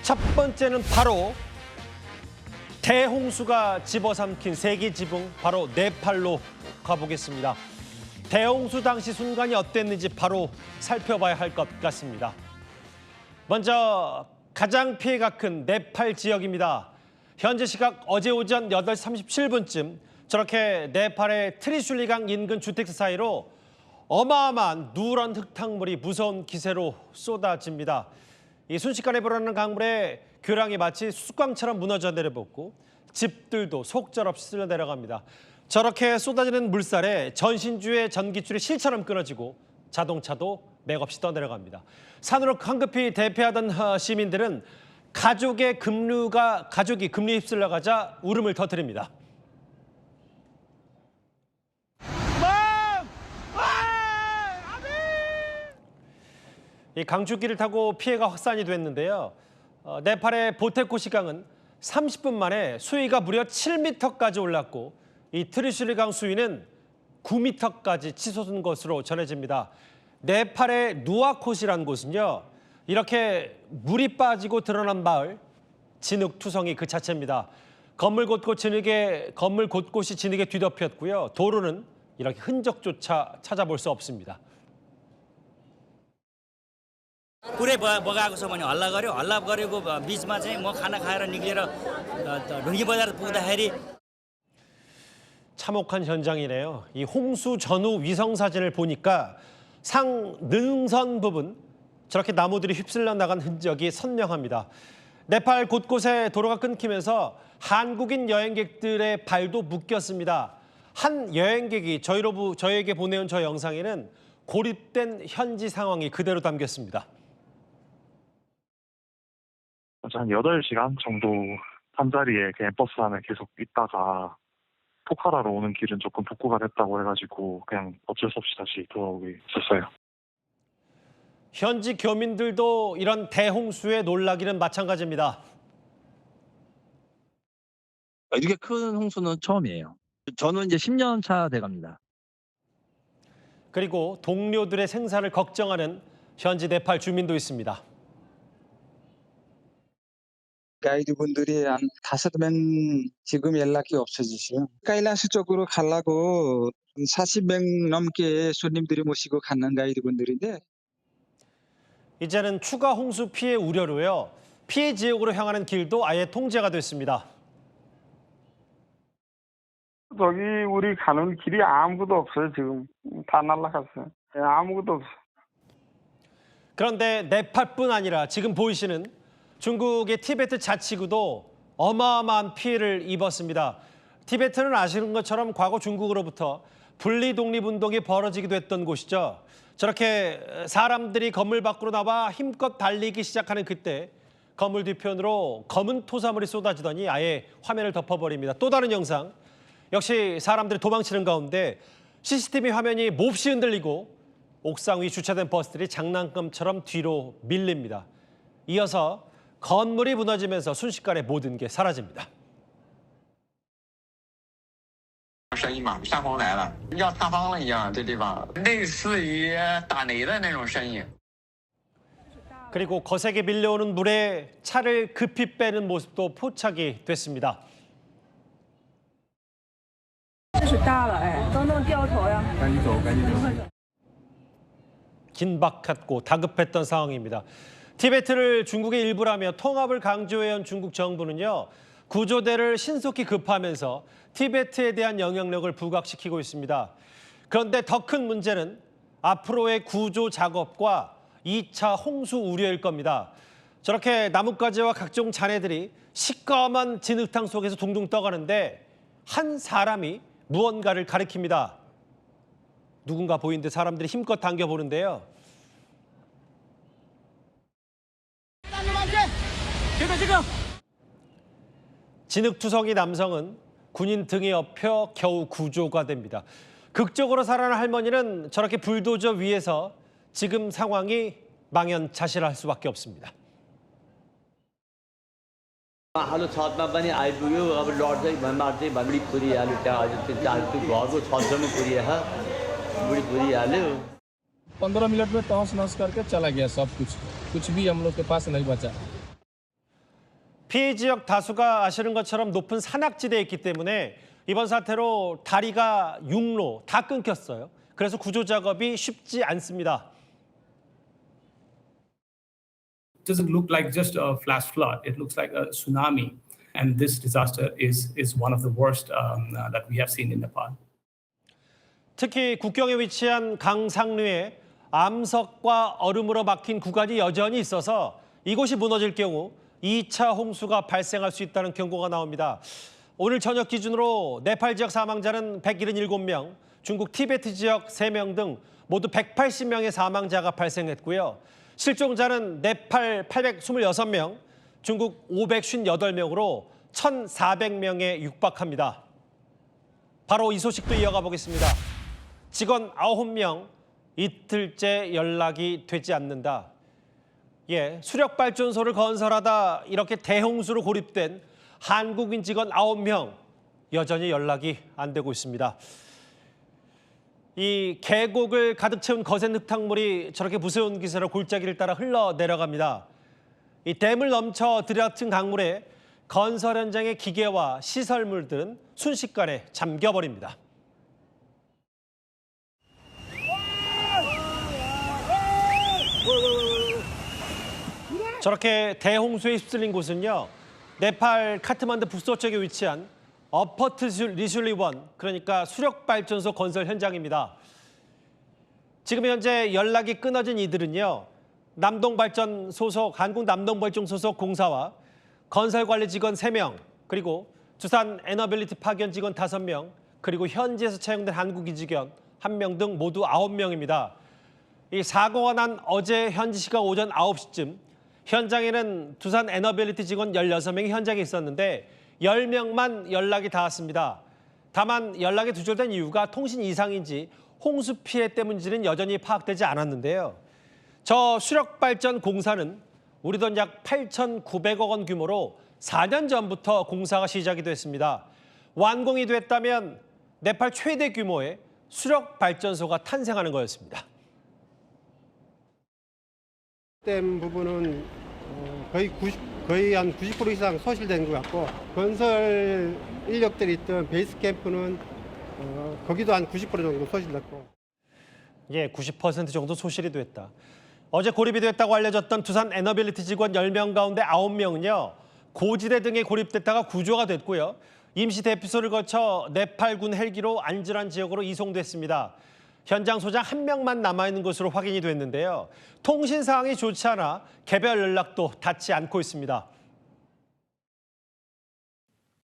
첫 번째는 바로 대홍수가 집어삼킨 세계 지붕 바로 네팔로 가보겠습니다. 대홍수 당시 순간이 어땠는지 바로 살펴봐야 할 것 같습니다. 먼저 가장 피해가 큰 네팔 지역입니다. 현재 시각 어제 오전 8시 37분쯤 저렇게 네팔의 트리슐리강 인근 주택지 사이로 어마어마한 누런 흙탕물이 무서운 기세로 쏟아집니다. 이 순식간에 불어나는 강물에 교량이 마치 숯광처럼 무너져 내려붙고 집들도 속절없이 쓸려 내려갑니다. 저렇게 쏟아지는 물살에 전신주의 전기줄이 실처럼 끊어지고 자동차도 맥없이 떠내려갑니다. 산으로 황급히 대피하던 시민들은 가족이 급류에 휩쓸려 가자 울음을 터뜨립니다. 이 강줄기를 타고 피해가 확산이 됐는데요. 네팔의 보테코시강은 30분 만에 수위가 무려 7m까지 올랐고 이 트리슐리강 수위는 9m까지 치솟은 것으로 전해집니다. 네팔의 누아콧이라는 곳은요. 이렇게 물이 빠지고 드러난 마을, 진흙투성이 그 자체입니다. 건물 곳곳이 진흙에 뒤덮였고요. 도로는 이렇게 흔적조차 찾아볼 수 없습니다. पुरै बगाएको छ भने हल्ला गरेको बिचमा चाहिँ म खाना खाएर निक्लेर ढुङ्गी बजार पुग्दाखेरि 참혹한 현장이네요. 이 홍수 전후 위성 사진을 보니까 상 능선 부분 저렇게 나무들이 휩쓸려 나간 흔적이 선명합니다. 네팔 곳곳에 도로가 끊기면서 한국인 여행객들의 발도 묶였습니다. 한 여행객이 저에게 보내온 저 영상에는 고립된 현지 상황이 그대로 담겼습니다. 한 8시간 정도 잠자리에 그냥 버스 안에 계속 있다가 포카라로 오는 길은 조금 복구가 됐다고 해가지고 그냥 어쩔 수 없이 다시 돌아오게 됐어요. 현지 교민들도 이런 대홍수에 놀라기는 마찬가지입니다. 이렇게 큰 홍수는 처음이에요. 저는 이제 10년 차 돼갑니다. 그리고 동료들의 생사를 걱정하는 현지 네팔 주민도 있습니다. 가이드분들이 한 5명 지금 연락이 없어지시요. 카일라스 쪽으로 가려고 40명 넘게 손님들이 모시고 가는 가이드분들인데 이제는 추가 홍수 피해 우려로요. 피해 지역으로 향하는 길도 아예 통제가 됐습니다. 저기 우리 가는 길이 아무것도 없어요. 지금 다 날아갔어요. 아무것도 없어요. 그런데 네팔뿐 아니라 지금 보이시는 중국의 티베트 자치구도 어마어마한 피해를 입었습니다. 티베트는 아시는 것처럼 과거 중국으로부터 분리 독립운동이 벌어지기도 했던 곳이죠. 저렇게 사람들이 건물 밖으로 나와 힘껏 달리기 시작하는 그때 건물 뒤편으로 검은 토사물이 쏟아지더니 아예 화면을 덮어버립니다. 또 다른 영상, 역시 사람들이 도망치는 가운데 CCTV 화면이 몹시 흔들리고 옥상 위 주차된 버스들이 장난감처럼 뒤로 밀립니다. 이어서 건물이 무너지면서 순식간에 모든 게 사라집니다. 声音嘛，山洪来了，要塌方了一样，这地方类似于打雷的那种声音。 그리고 거세게 밀려오는 물에 차를 급히 빼는 모습도 포착이 됐습니다. 水大了，哎，都弄掉头呀！赶紧走，赶紧走。 긴박했고 다급했던 상황입니다. 티베트를 중국의 일부라며 통합을 강조해온 중국 정부는요. 구조대를 신속히 급파하면서 티베트에 대한 영향력을 부각시키고 있습니다. 그런데 더 큰 문제는 앞으로의 구조 작업과 2차 홍수 우려일 겁니다. 저렇게 나뭇가지와 각종 잔해들이 시꺼먼 진흙탕 속에서 둥둥 떠가는데 한 사람이 무언가를 가리킵니다. 누군가 보이는 듯 사람들이 힘껏 당겨보는데요. 진흙투성이 남성은 군인 등에 업혀 겨우 구조가 됩니다. 극적으로 살아난 할머니는 저렇게 불도저 위에서 지금 상황이 망연자실할 수밖에 없습니다. हालो छतमा पनि आइपुग्यो अब लड्दै मार्दै बुढी पुरिहाल्यो त्यहाँ त्यो घरको छतसम्म बुढी पुरिहाल्यो 15 मिनट में तहस नहस करके चला गया सब कुछ भी हम लोग के पास नहीं बचा। 피해 지역 다수가 아시는 것처럼 높은 산악지대에 있기 때문에 이번 사태로 다리가 육로 다 끊겼어요. 그래서 구조 작업이 쉽지 않습니다. It doesn't look like just a flash flood. It looks like a tsunami. And this disaster is one of the worst that we have seen in Nepal. 특히 국경에 위치한 강상류에 암석과 얼음으로 막힌 구간이 여전히 있어서 이곳이 무너질 경우 2차 홍수가 발생할 수 있다는 경고가 나옵니다. 오늘 저녁 기준으로 네팔 지역 사망자는 177명, 중국 티베트 지역 3명 등 모두 180명의 사망자가 발생했고요. 실종자는 네팔 826명, 중국 558명으로 1,400명에 육박합니다. 바로 이 소식도 이어가 보겠습니다. 직원 9명, 이틀째 연락이 되지 않는다. 수력발전소를 건설하다 이렇게 대홍수로 고립된 한국인 직원 9명, 여전히 연락이 안 되고 있습니다. 이 계곡을 가득 채운 거센 흙탕물이 저렇게 무서운 기세로 골짜기를 따라 흘러내려갑니다. 이 댐을 넘쳐 들이닥친 강물에 건설 현장의 기계와 시설물들은 순식간에 잠겨버립니다. 저렇게 대홍수에 휩쓸린 곳은요, 네팔 카트만두 북서쪽에 위치한 어퍼트 리슐리원, 그러니까 수력발전소 건설 현장입니다. 지금 현재 연락이 끊어진 이들은요, 남동발전 소속, 한국 남동발전 소속 공사와 건설관리 직원 3명, 그리고 두산 에너빌리티 파견 직원 5명, 그리고 현지에서 채용된 한국인 직원 1명 등 모두 9명입니다. 이 사고가 난 어제 현지 시각 오전 9시쯤 현장에는 두산 에너빌리티 직원 16명이 현장에 있었는데 10명만 연락이 닿았습니다. 다만 연락이 두절된 이유가 통신 이상인지 홍수 피해 때문인지는 여전히 파악되지 않았는데요. 저 수력발전 공사는 우리 돈 약 8,900억 원 규모로 4년 전부터 공사가 시작이 됐습니다. 완공이 됐다면 네팔 최대 규모의 수력발전소가 탄생하는 거였습니다. 댐 부분은 거의 한 90% 이상 소실된 것 같고, 건설 인력들이 있던 베이스 캠프는 거기도 한 90% 정도 소실됐고. 90% 정도 소실이 됐다. 어제 고립이 됐다고 알려졌던 두산 에너빌리티 직원 10명 가운데 9명은요. 고지대 등에 고립됐다가 구조가 됐고요. 임시 대피소를 거쳐 네팔군 헬기로 안전한 지역으로 이송됐습니다. 현장 소장 1명만 남아있는 것으로 확인이 됐는데요. 통신 상황이 좋지 않아 개별 연락도 닿지 않고 있습니다.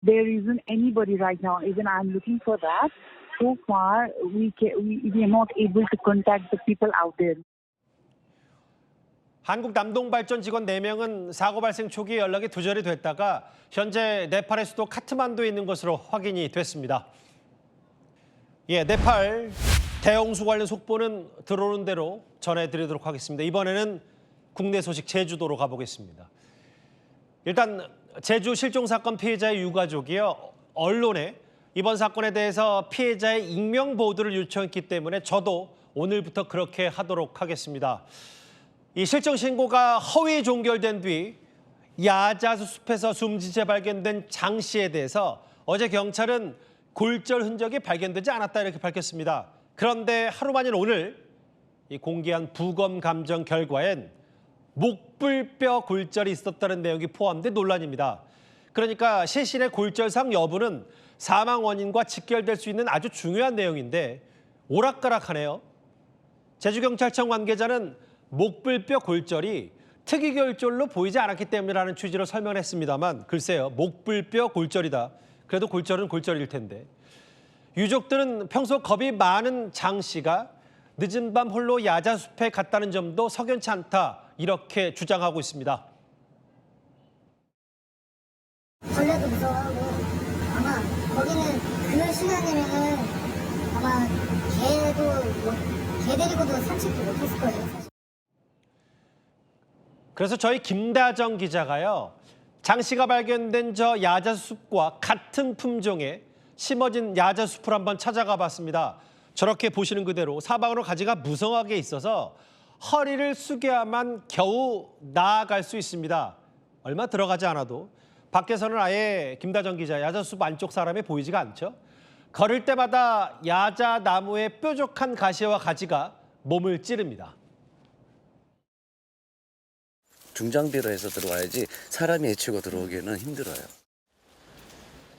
There isn't anybody right now. Even I'm looking for that. So far, we are not able to contact the people out there. 한국 남동발전 직원 4명은 사고 발생 초기에 연락이 두절이 됐다가 현재 네팔의 수도 카트만두에 있는 것으로 확인이 됐습니다. 네팔 대홍수 관련 속보는 들어오는 대로 전해드리도록 하겠습니다. 이번에는 국내 소식 제주도로 가보겠습니다. 일단 제주 실종 사건 피해자의 유가족이요, 언론에 이번 사건에 대해서 피해자의 익명 보도를 요청했기 때문에 저도 오늘부터 그렇게 하도록 하겠습니다. 이 실종 신고가 허위 종결된 뒤 야자수 숲에서 숨진 채 발견된 장 씨에 대해서 어제 경찰은 골절 흔적이 발견되지 않았다 이렇게 밝혔습니다. 그런데 하루 만인 오늘 이 공개한 부검 감정 결과엔 목불뼈 골절이 있었다는 내용이 포함된 논란입니다. 그러니까 시신의 골절상 여부는 사망 원인과 직결될 수 있는 아주 중요한 내용인데 오락가락하네요. 제주경찰청 관계자는 목불뼈 골절이 특이골절로 보이지 않았기 때문이라는 취지로 설명했습니다만 글쎄요, 목불뼈 골절이다. 그래도 골절은 골절일 텐데. 유족들은 평소 겁이 많은 장 씨가 늦은 밤 홀로 야자숲에 갔다는 점도 석연치 않다 이렇게 주장하고 있습니다. 벌레도 무서워하고 아마 거기는 그 시간이면은 아마 개 데리고도 산책도 못했을 거예요. 사실. 그래서 저희 김다정 기자가요, 장 씨가 발견된 저 야자숲과 같은 품종의 심어진 야자숲을 한번 찾아가 봤습니다. 저렇게 보시는 그대로 사방으로 가지가 무성하게 있어서 허리를 숙여야만 겨우 나아갈 수 있습니다. 얼마 들어가지 않아도 밖에서는 아예 김다정 기자 야자숲 안쪽 사람이 보이지가 않죠. 걸을 때마다 야자 나무의 뾰족한 가시와 가지가 몸을 찌릅니다. 중장비로 해서 들어와야지 사람이 헤치고 들어오기는 힘들어요.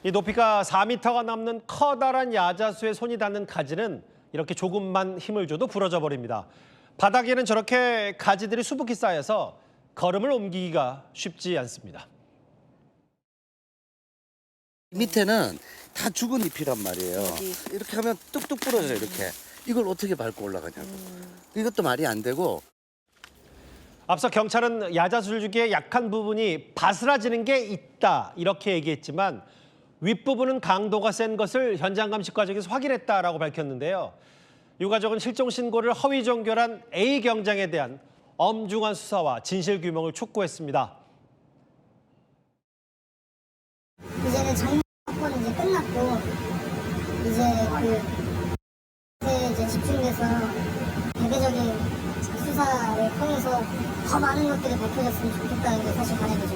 이 높이가 4m가 넘는 커다란 야자수에 손이 닿는 가지는 이렇게 조금만 힘을 줘도 부러져 버립니다. 바닥에는 저렇게 가지들이 수북히 쌓여서 걸음을 옮기기가 쉽지 않습니다. 밑에는 다 죽은 잎이란 말이에요. 이렇게 하면 뚝뚝 부러져요, 이렇게. 이걸 어떻게 밟고 올라가냐고. 이것도 말이 안 되고. 앞서 경찰은 야자술주기의 약한 부분이 바스라지는 게 있다 이렇게 얘기했지만 윗부분은 강도가 센 것을 현장 감식 과정에서 확인했다라고 밝혔는데요. 유가족은 실종 신고를 허위 종결한 A 경장에 대한 엄중한 수사와 진실 규명을 촉구했습니다. 이제는 정권은 이제 끝났고 이제 집중돼서 대대적인 수사를 통해서 더 많은 것들이 밝혀졌으면 좋겠다는 게 사실 바람이죠.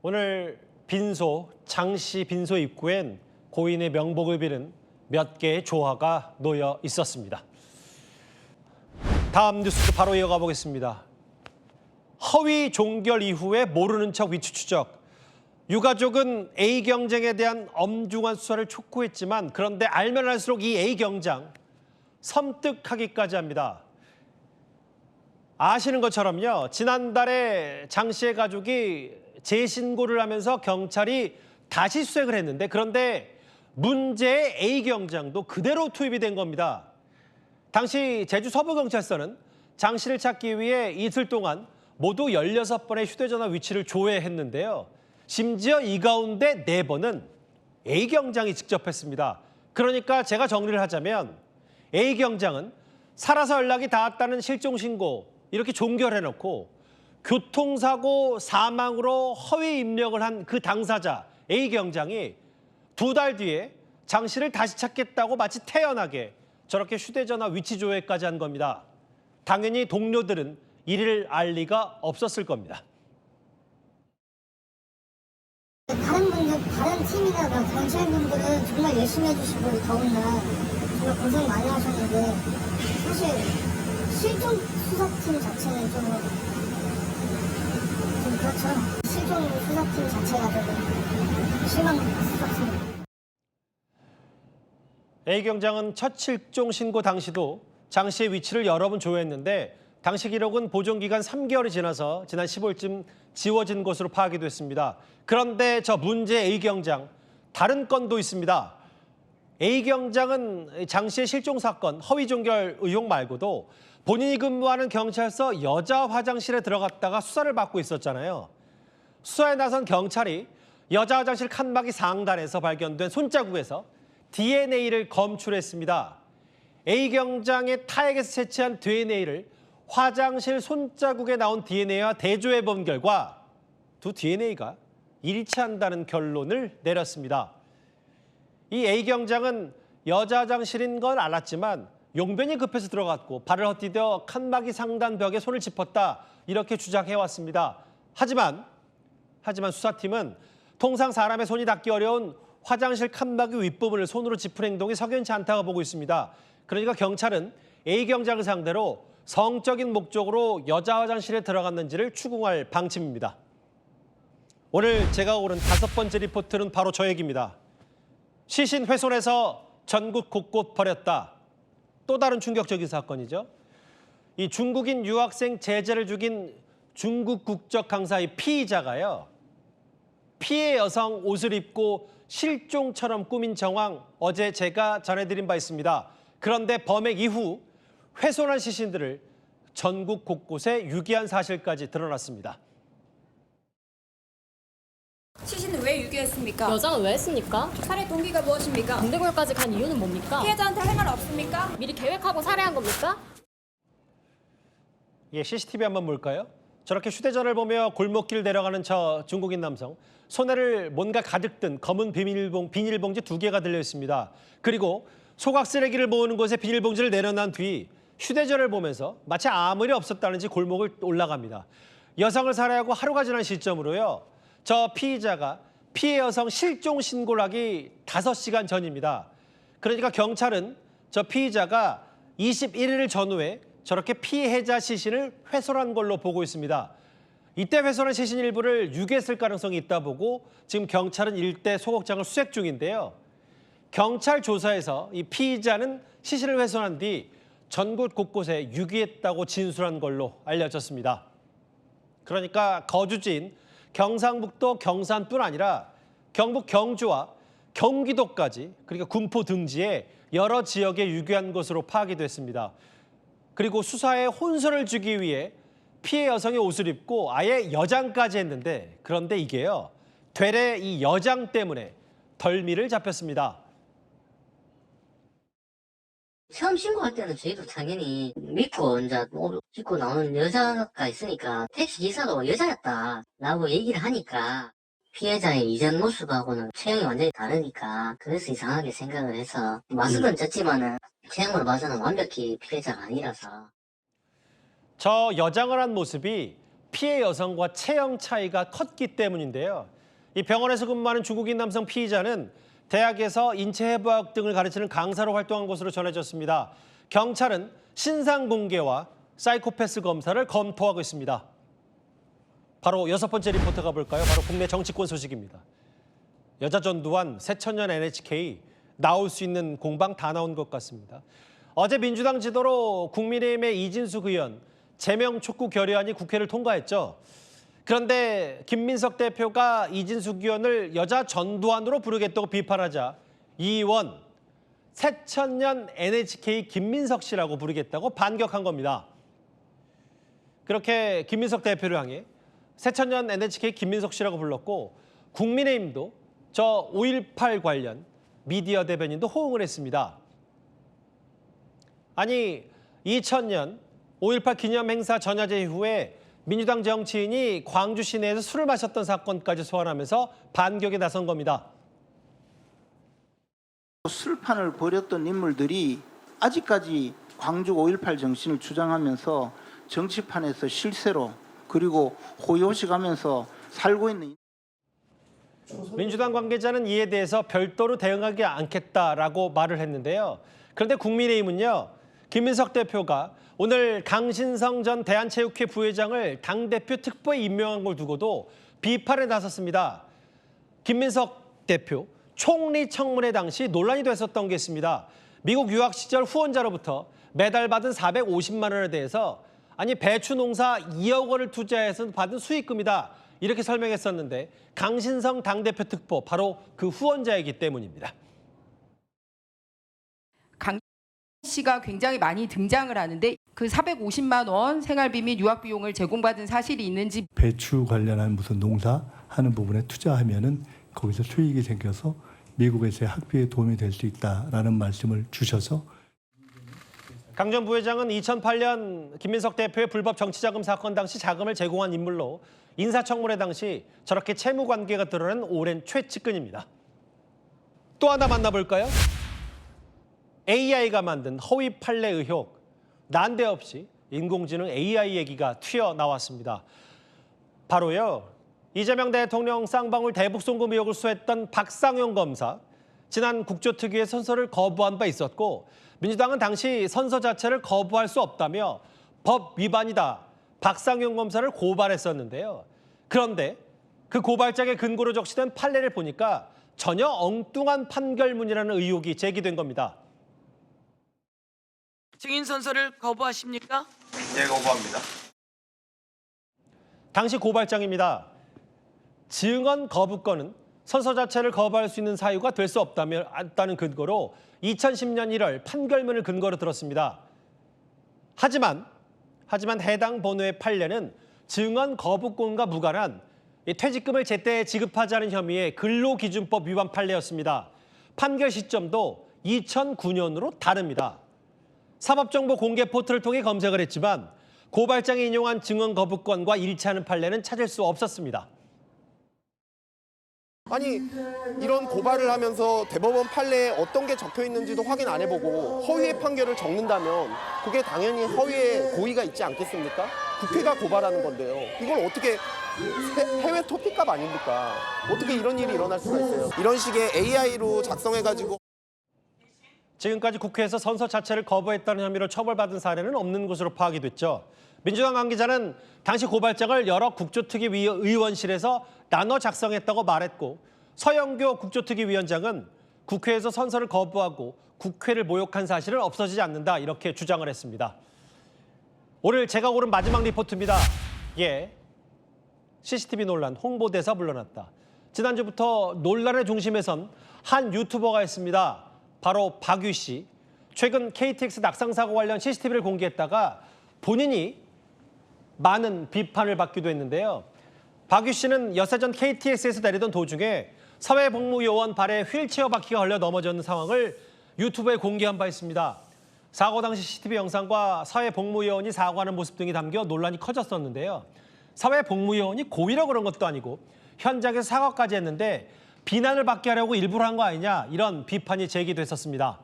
오늘 빈소, 장시 빈소 입구엔 고인의 명복을 비는 몇 개의 조화가 놓여 있었습니다. 다음 뉴스 바로 이어가 보겠습니다. 허위 종결 이후에 모르는 척 위치 추적. 유가족은 A 경장에 대한 엄중한 수사를 촉구했지만 그런데 알면 알수록 이 A 경장 섬뜩하기까지 합니다. 아시는 것처럼요. 지난달에 장 씨의 가족이 재신고를 하면서 경찰이 다시 수색을 했는데 그런데 문제의 A 경장도 그대로 투입이 된 겁니다. 당시 제주 서부경찰서는 장 씨를 찾기 위해 이틀 동안 모두 16번의 휴대전화 위치를 조회했는데요. 심지어 이 가운데 4번은 A 경장이 직접 했습니다. 그러니까 제가 정리를 하자면 A 경장은 살아서 연락이 닿았다는 실종 신고 이렇게 종결해놓고 교통사고 사망으로 허위 입력을 한 그 당사자 A 경장이 2달 뒤에 장 씨를 다시 찾겠다고 마치 태연하게 저렇게 휴대전화 위치 조회까지 한 겁니다. 당연히 동료들은 이를 알 리가 없었을 겁니다. 다른 팀이나 경찰분들은 정말 열심히 해주시고 더군다나 정말 고생 많이 하셨는데 사실 실종 수사팀 자체는 좀 그렇죠. 실종 수사팀 자체가 조금 실망스럽습니다. A 경장은 첫 실종 신고 당시도 장 씨의 위치를 여러 번 조회했는데 당시 기록은 보존기간 3개월이 지나서 지난 15일쯤 지워진 것으로 파악이 됐습니다. 그런데 저 문제 A 경장 다른 건도 있습니다. A 경장은 장 씨의 실종 사건 허위 종결 의혹 말고도 본인이 근무하는 경찰서 여자 화장실에 들어갔다가 수사를 받고 있었잖아요. 수사에 나선 경찰이 여자 화장실 칸막이 상단에서 발견된 손자국에서 DNA를 검출했습니다. A 경장의 타액에서 채취한 DNA를 화장실 손자국에 나온 DNA와 대조해 본 결과 두 DNA가 일치한다는 결론을 내렸습니다. 이 A 경장은 여자 화장실인 건 알았지만 용변이 급해서 들어갔고 발을 헛디뎌 칸막이 상단 벽에 손을 짚었다 이렇게 주장해왔습니다. 하지만 수사팀은 통상 사람의 손이 닿기 어려운 화장실 칸막이 윗부분을 손으로 짚은 행동이 석연치 않다고 보고 있습니다. 그러니까 경찰은 A 경장을 상대로 성적인 목적으로 여자 화장실에 들어갔는지를 추궁할 방침입니다. 오늘 제가 고른 5번째 리포트는 바로 저 얘기입니다. 시신 훼손해서 전국 곳곳 버렸다. 또 다른 충격적인 사건이죠. 이 중국인 유학생 제자를 죽인 중국 국적 강사의 피의자가요. 피해 여성 옷을 입고 실종처럼 꾸민 정황 어제 제가 전해드린 바 있습니다. 그런데 범행 이후 훼손한 시신들을 전국 곳곳에 유기한 사실까지 드러났습니다. 시신은 왜 유기했습니까? 여자가 왜 했습니까? 살해 동기가 무엇입니까? 동대골까지 간 이유는 뭡니까? 피해자한테 할 말 없습니까? 미리 계획하고 살해한 겁니까? 예, CCTV 한번 볼까요? 저렇게 휴대전화를 보며 골목길 내려가는 저 중국인 남성. 손에를 뭔가 가득 든 검은 비닐봉지 2개가 들려 있습니다. 그리고 소각 쓰레기를 모으는 곳에 비닐봉지를 내려놓은 뒤 휴대전화를 보면서 마치 아무 일 없었다는지 골목을 올라갑니다. 여성을 살해하고 하루가 지난 시점으로요. 저 피의자가 피해 여성 실종 신고를 하기 5시간 전입니다. 그러니까 경찰은 저 피의자가 21일 전후에 저렇게 피해자 시신을 훼손한 걸로 보고 있습니다. 이때 훼손한 시신 일부를 유기했을 가능성이 있다 보고 지금 경찰은 일대 소극장을 수색 중인데요. 경찰 조사에서 이 피의자는 시신을 훼손한 뒤 전국 곳곳에 유기했다고 진술한 걸로 알려졌습니다. 그러니까 거주지인 경상북도 경산뿐 아니라 경북 경주와 경기도까지 그리고 군포 등지에 여러 지역에 유기한 것으로 파악이 됐습니다. 그리고 수사에 혼선을 주기 위해 피해 여성의 옷을 입고 아예 여장까지 했는데 그런데 이게요. 되레 이 여장 때문에 덜미를 잡혔습니다. 처음 신고할 때는 저희도 당연히 믿고 이제 옷 입고 나오는 여자가 있으니까 택시 기사도 여자였다라고 얘기를 하니까 피해자의 이전 모습하고는 체형이 완전히 다르니까 그래서 이상하게 생각을 해서 마스크는 쪘지만은 체형으로 봐서는 완벽히 피해자가 아니라서. 저 여장을 한 모습이 피해 여성과 체형 차이가 컸기 때문인데요. 이 병원에서 근무하는 중국인 남성 피의자는 대학에서 인체해부학 등을 가르치는 강사로 활동한 것으로 전해졌습니다. 경찰은 신상 공개와 사이코패스 검사를 검토하고 있습니다. 바로 6번째 리포터 가볼까요? 바로 국내 정치권 소식입니다. 여자 전두환, 새천년 NHK 나올 수 있는 공방 다 나온 것 같습니다. 어제 민주당 지도로 국민의힘의 이진숙 의원 제명 촉구 결의안이 국회를 통과했죠. 그런데 김민석 대표가 이진숙 의원을 여자 전두환으로 부르겠다고 비판하자 이 의원 새천년 NHK 김민석 씨라고 부르겠다고 반격한 겁니다. 그렇게 김민석 대표를 향해 새천년 NHK 김민석 씨라고 불렀고 국민의힘도 저 5.18 관련 미디어 대변인도 호응을 했습니다. 아니 2000년 5.18 기념 행사 전야제 이후에 민주당 정치인이 광주 시내에서 술을 마셨던 사건까지 소환하면서 반격에 나선 겁니다. 술판을 벌였던 인물들이 아직까지 광주 5.18 정신을 주장하면서 정치판에서 실세로 그리고 호의호식하면서 살고 있는. 민주당 관계자는 이에 대해서 별도로 대응하지 않겠다라고 말을 했는데요. 그런데 국민의힘은요. 김민석 대표가 오늘 강신성 전 대한체육회 부회장을 당대표 특보에 임명한 걸 두고도 비판에 나섰습니다. 김민석 대표 총리 청문회 당시 논란이 됐었던 게 있습니다. 미국 유학 시절 후원자로부터 매달 받은 450만 원에 대해서 아니 배추 농사 2억 원을 투자해서 받은 수익금이다. 이렇게 설명했었는데 강신성 당대표 특보 바로 그 후원자이기 때문입니다. 강 씨가 굉장히 많이 등장을 하는데 그 450만 원 생활비 및 유학 비용을 제공받은 사실이 있는지. 배추 관련한 무슨 농사 하는 부분에 투자하면은 거기서 수익이 생겨서 미국에서의 학비에 도움이 될 수 있다라는 말씀을 주셔서. 강 전 부회장은 2008년 김민석 대표의 불법 정치자금 사건 당시 자금을 제공한 인물로 인사청문회 당시 저렇게 채무 관계가 드러난 오랜 최측근입니다. 또 하나 만나볼까요? AI가 만든 허위 판례 의혹. 난데없이 인공지능 AI 얘기가 튀어나왔습니다. 바로요. 이재명 대통령 쌍방울 대북 송금 의혹을 수사했던 박상용 검사. 지난 국조특위의 선서를 거부한 바 있었고 민주당은 당시 선서 자체를 거부할 수 없다며 법 위반이다. 박상용 검사를 고발했었는데요. 그런데 그 고발장의 근거로 적시된 판례를 보니까 전혀 엉뚱한 판결문이라는 의혹이 제기된 겁니다. 증인 선서를 거부하십니까? 예, 거부합니다. 당시 고발장입니다. 증언 거부권은 선서 자체를 거부할 수 있는 사유가 될 수 없다는 근거로 2010년 1월 판결문을 근거로 들었습니다. 하지만 해당 번호의 판례는 증언 거부권과 무관한 퇴직금을 제때 지급하지 않은 혐의의 근로기준법 위반 판례였습니다. 판결 시점도 2009년으로 다릅니다. 사법정보 공개 포털을 통해 검색을 했지만 고발장이 인용한 증언 거부권과 일치하는 판례는 찾을 수 없었습니다. 아니 이런 고발을 하면서 대법원 판례에 어떤 게 적혀 있는지도 확인 안 해보고 허위의 판결을 적는다면 그게 당연히 허위의 고의가 있지 않겠습니까? 국회가 고발하는 건데요. 이걸 어떻게 해외 토픽값 아닙니까? 어떻게 이런 일이 일어날 수가 있어요? 이런 식의 AI로 작성해가지고 지금까지 국회에서 선서 자체를 거부했다는 혐의로 처벌받은 사례는 없는 것으로 파악이 됐죠. 민주당 관계자는 당시 고발장을 여러 국조특위 의원실에서 나눠 작성했다고 말했고, 서영교 국조특위위원장은 국회에서 선서를 거부하고 국회를 모욕한 사실은 없어지지 않는다, 이렇게 주장을 했습니다. 오늘 제가 고른 마지막 리포트입니다. CCTV 논란, 홍보대사 물러났다. 지난주부터 논란의 중심에 선 한 유튜버가 있습니다. 바로 박유 씨. 최근 KTX 낙상사고 관련 CCTV를 공개했다가 본인이 많은 비판을 받기도 했는데요. 박유 씨는 엿새 전 KTX에서 내리던 도중에 사회복무요원 발에 휠체어 바퀴가 걸려 넘어졌는 상황을 유튜브에 공개한 바 있습니다. 사고 당시 CCTV 영상과 사회복무요원이 사과하는 모습 등이 담겨 논란이 커졌었는데요. 사회복무요원이 고의로 그런 것도 아니고 현장에서 사과까지 했는데 비난을 받게 하려고 일부러 한 거 아니냐, 이런 비판이 제기됐었습니다.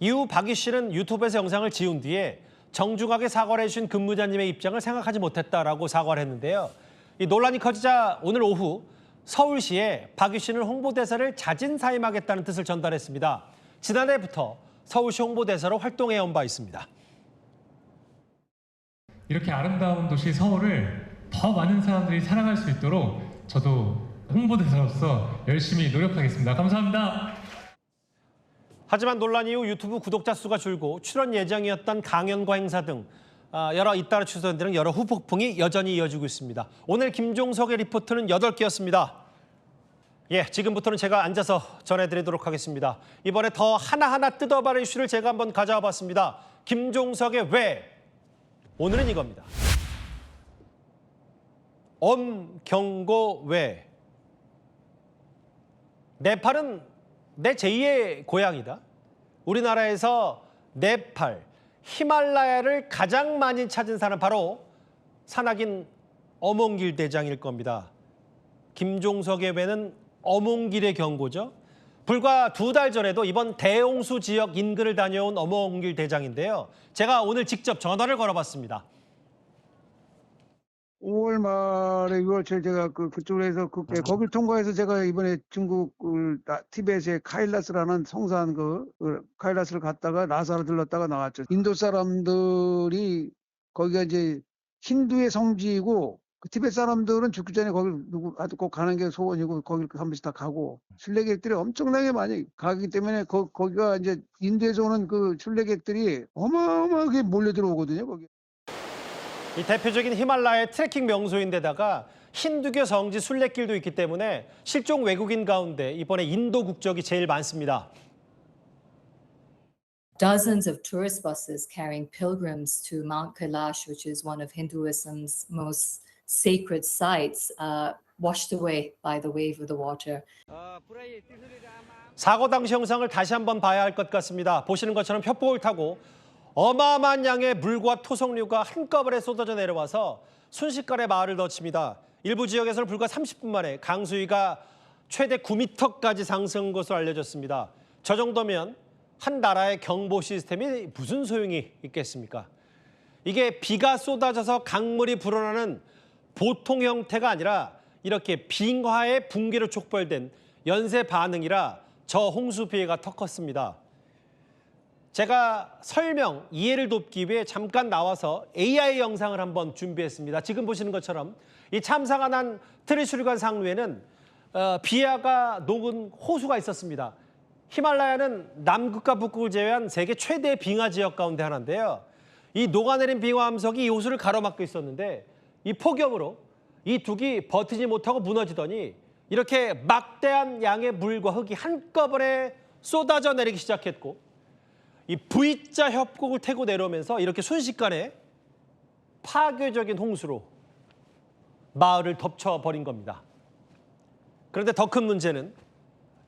이후 박유 씨는 유튜브에서 영상을 지운 뒤에 정중하게 사과를 해주신 근무자님의 입장을 생각하지 못했다라고 사과를 했는데요. 이 논란이 커지자 오늘 오후 서울시에 박유 씨는 홍보대사를 자진 사임하겠다는 뜻을 전달했습니다. 지난해부터 서울시 홍보대사로 활동해온 바 있습니다. 이렇게 아름다운 도시 서울을 더 많은 사람들이 사랑할 수 있도록 저도 홍보대사로서 열심히 노력하겠습니다. 감사합니다. 하지만 논란 이후 유튜브 구독자 수가 줄고 출연 예정이었던 강연과 행사 등 여러 잇따라 취소된 여러 후폭풍이 여전히 이어지고 있습니다. 오늘 김종석의 리포트는 8개였습니다. 지금부터는 제가 앉아서 전해드리도록 하겠습니다. 이번에 더 하나하나 뜯어봐라 이슈를 제가 한번 가져와 봤습니다. 김종석의 왜? 오늘은 이겁니다. 엄경고 왜? 네팔은 내 제2의 고향이다. 우리나라에서 네팔, 히말라야를 가장 많이 찾은 사람 바로 산악인 어몽길 대장일 겁니다. 김종석의 왜는 어몽길의 경고죠. 불과 2달 전에도 이번 대홍수 지역 인근을 다녀온 어몽길 대장인데요. 제가 오늘 직접 전화를 걸어봤습니다. 5월 말에 6월초에 제가 그쪽으로 해서 거길 통과해서 제가 이번에 중국 티벳의 카일라스라는 성산 카일라스를 갔다가 라사를 들렀다가 나왔죠. 인도 사람들이 거기가 이제 힌두의 성지이고 티벳 사람들은 죽기 전에 거기 꼭 가는 게 소원이고 거길 한 번씩 다 가고 순례객들이 엄청나게 많이 가기 때문에 거기가 이제 인도에서 오는 그 순례객들이 어마어마하게 몰려 들어오거든요. 거기. 이 대표적인 히말라야 트레킹 명소인데다가 힌두교 성지 순례길도 있기 때문에 실종 외국인 가운데 이번에 인도 국적이 제일 많습니다. Dozens of tourist buses carrying pilgrims to Mount Kailash, which is one of Hinduism's most sacred sites, washed away by the wave of the water. 사고 당시 영상을 다시 한번 봐야 할 것 같습니다. 보시는 것처럼 푯복을 타고 어마어마한 양의 물과 토성류가 한꺼번에 쏟아져 내려와서 순식간에 마을을 덮칩니다. 일부 지역에서는 불과 30분 만에 강수위가 최대 9m까지 상승한 것으로 알려졌습니다. 저 정도면 한 나라의 경보 시스템이 무슨 소용이 있겠습니까? 이게 비가 쏟아져서 강물이 불어나는 보통 형태가 아니라 이렇게 빙하의 붕괴로 촉발된 연쇄 반응이라 저 홍수 피해가 더 컸습니다. 제가 설명, 이해를 돕기 위해 잠깐 나와서 AI 영상을 한번 준비했습니다. 지금 보시는 것처럼 이 참사가 난 트리슈리관 상류에는 비아가 녹은 호수가 있었습니다. 히말라야는 남극과 북극을 제외한 세계 최대 빙하 지역 가운데 하나인데요. 이 녹아내린 빙하 암석이 이 호수를 가로막고 있었는데 이 폭염으로 이 둑이 버티지 못하고 무너지더니 이렇게 막대한 양의 물과 흙이 한꺼번에 쏟아져 내리기 시작했고 이 V자 협곡을 타고 내려오면서 이렇게 순식간에 파괴적인 홍수로 마을을 덮쳐버린 겁니다. 그런데 더 큰 문제는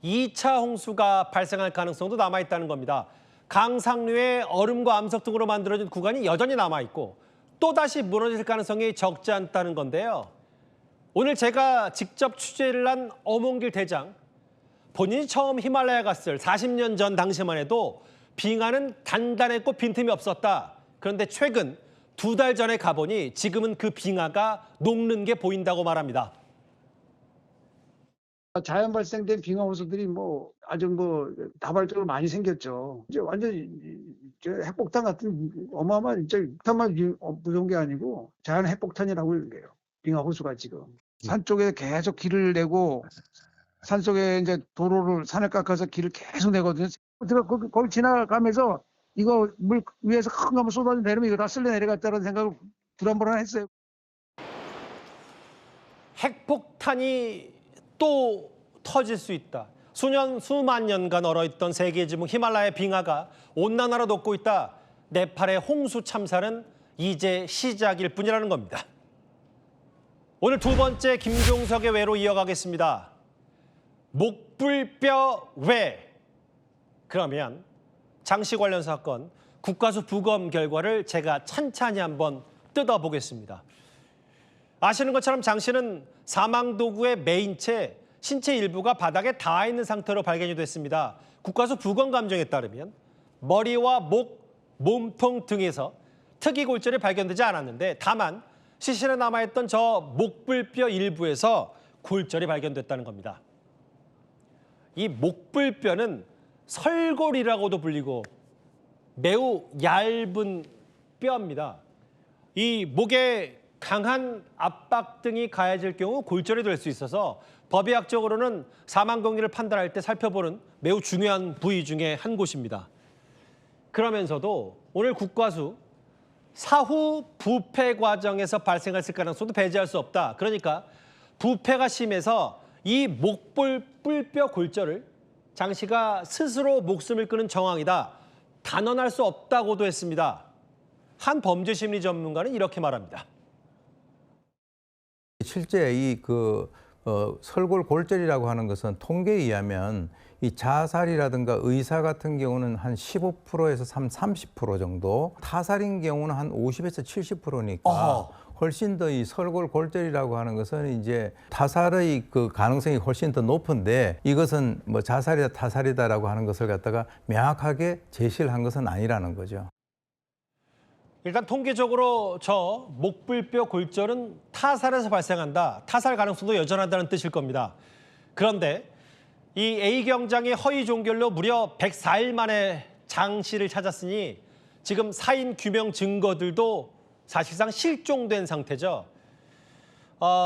2차 홍수가 발생할 가능성도 남아있다는 겁니다. 강 상류에 얼음과 암석 등으로 만들어진 구간이 여전히 남아있고 또다시 무너질 가능성이 적지 않다는 건데요. 오늘 제가 직접 취재를 한 어몽길 대장, 본인이 처음 히말라야 갔을 40년 전 당시만 해도 빙하는 단단했고 빈틈이 없었다. 그런데 최근 2달 전에 가보니 지금은 그 빙하가 녹는 게 보인다고 말합니다. 자연 발생된 빙하 호수들이 아주 다발적으로 많이 생겼죠. 이제 완전 핵폭탄 같은 어마어마한 진짜 폭탄만 무서운 게 아니고 자연 핵폭탄이라고 얘기해요. 빙하 호수가 지금 산 쪽에 계속 길을 내고 산 속에 이제 산을 깎아서 길을 계속 내거든요. 제가 거기 지나가면서 이거 물 위에서 큰 거 한번 쏟아져 내리면 이거 다 쓸려 내려갔다는 생각을 불안불안했어요. 핵폭탄이 또 터질 수 있다. 수만 년간 얼어있던 세계 지붕 히말라야 빙하가 온난화로 녹고 있다. 네팔의 홍수 참사는 이제 시작일 뿐이라는 겁니다. 오늘 두 번째 김종석의 외로 이어가겠습니다. 목불뼈 외. 그러면 장씨 관련 사건 국과수 부검 결과를 제가 찬찬히 한번 뜯어보겠습니다. 아시는 것처럼 장 씨는 사망 도구의 메인체, 신체 일부가 바닥에 닿아 있는 상태로 발견이 됐습니다. 국과수 부검 감정에 따르면 머리와 목, 몸통 등에서 특이 골절이 발견되지 않았는데 다만 시신에 남아있던 저 목불뼈 일부에서 골절이 발견됐다는 겁니다. 이 목불뼈는 설골이라고도 불리고 매우 얇은 뼈입니다. 이 목에 강한 압박 등이 가해질 경우 골절이 될 수 있어서 법의학적으로는 사망 경위를 판단할 때 살펴보는 매우 중요한 부위 중에 한 곳입니다. 그러면서도 오늘 국과수 사후 부패 과정에서 발생했을 가능성도 배제할 수 없다. 그러니까 부패가 심해서 이 목불뼈 골절을 장 씨가 스스로 목숨을 끊은 정황이다. 단언할 수 없다고도 했습니다. 한 범죄심리 전문가는 이렇게 말합니다. 실제 이 설골 골절이라고 하는 것은 통계에 의하면 이 자살이라든가 의사 같은 경우는 한 15%에서 30% 정도, 타살인 경우는 한 50에서 70%니까 훨씬 더 이 설골 골절이라고 하는 것은 이제 타살의 그 가능성이 훨씬 더 높은데 이것은 뭐 자살이다 타살이다라고 하는 것을 갖다가 명확하게 제시를 한 것은 아니라는 거죠. 일단 통계적으로 저 목불뼈 골절은 타살에서 발생한다. 타살 가능성도 여전하다는 뜻일 겁니다. 그런데 이 A경장의 허위 종결로 무려 104일 만에 장 씨를 찾았으니 지금 사인 규명 증거들도 사실상 실종된 상태죠.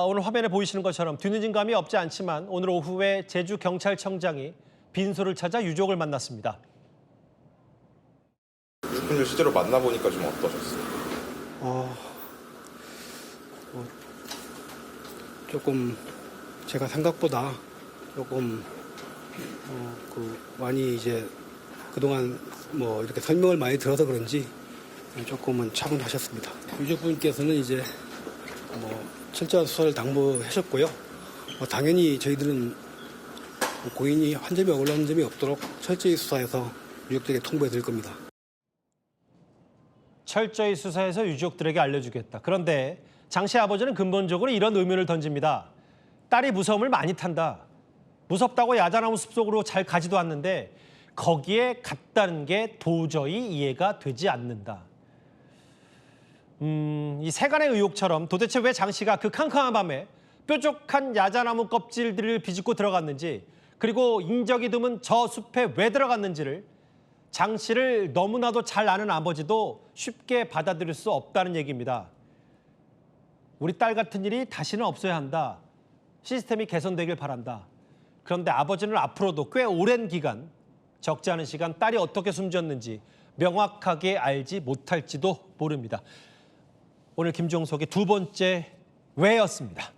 오늘 화면에 보이시는 것처럼 뒤늦은 감이 없지 않지만 오늘 오후에 제주경찰청장이 빈소를 찾아 유족을 만났습니다. 유분을 실제로 만나보니까 좀 어떠셨어요? 조금 제가 생각보다 조금 많이 이제 그동안 뭐 이렇게 설명을 많이 들어서 그런지 조금은 차분하셨습니다. 유족분께서는 이제 뭐 철저한 수사를 당부하셨고요. 당연히 저희들은 고인이 한 점이 올라온 점이 없도록 철저히 수사해서 유족들에게 통보해 드릴 겁니다. 철저히 수사해서 유족들에게 알려주겠다. 그런데 장 씨 아버지는 근본적으로 이런 의문을 던집니다. 딸이 무서움을 많이 탄다. 무섭다고 야자나무 숲속으로 잘 가지도 않는데 거기에 갔다는 게 도저히 이해가 되지 않는다. 이 세간의 의혹처럼 도대체 왜 장 씨가 그 캄캄한 밤에 뾰족한 야자나무 껍질들을 비집고 들어갔는지 그리고 인적이 드문 저 숲에 왜 들어갔는지를 장 씨를 너무나도 잘 아는 아버지도 쉽게 받아들일 수 없다는 얘기입니다. 우리 딸 같은 일이 다시는 없어야 한다. 시스템이 개선되길 바란다. 그런데 아버지는 앞으로도 꽤 오랜 기간, 적지 않은 시간 딸이 어떻게 숨졌는지 명확하게 알지 못할지도 모릅니다. 오늘 김종석의 두 번째 왜였습니다.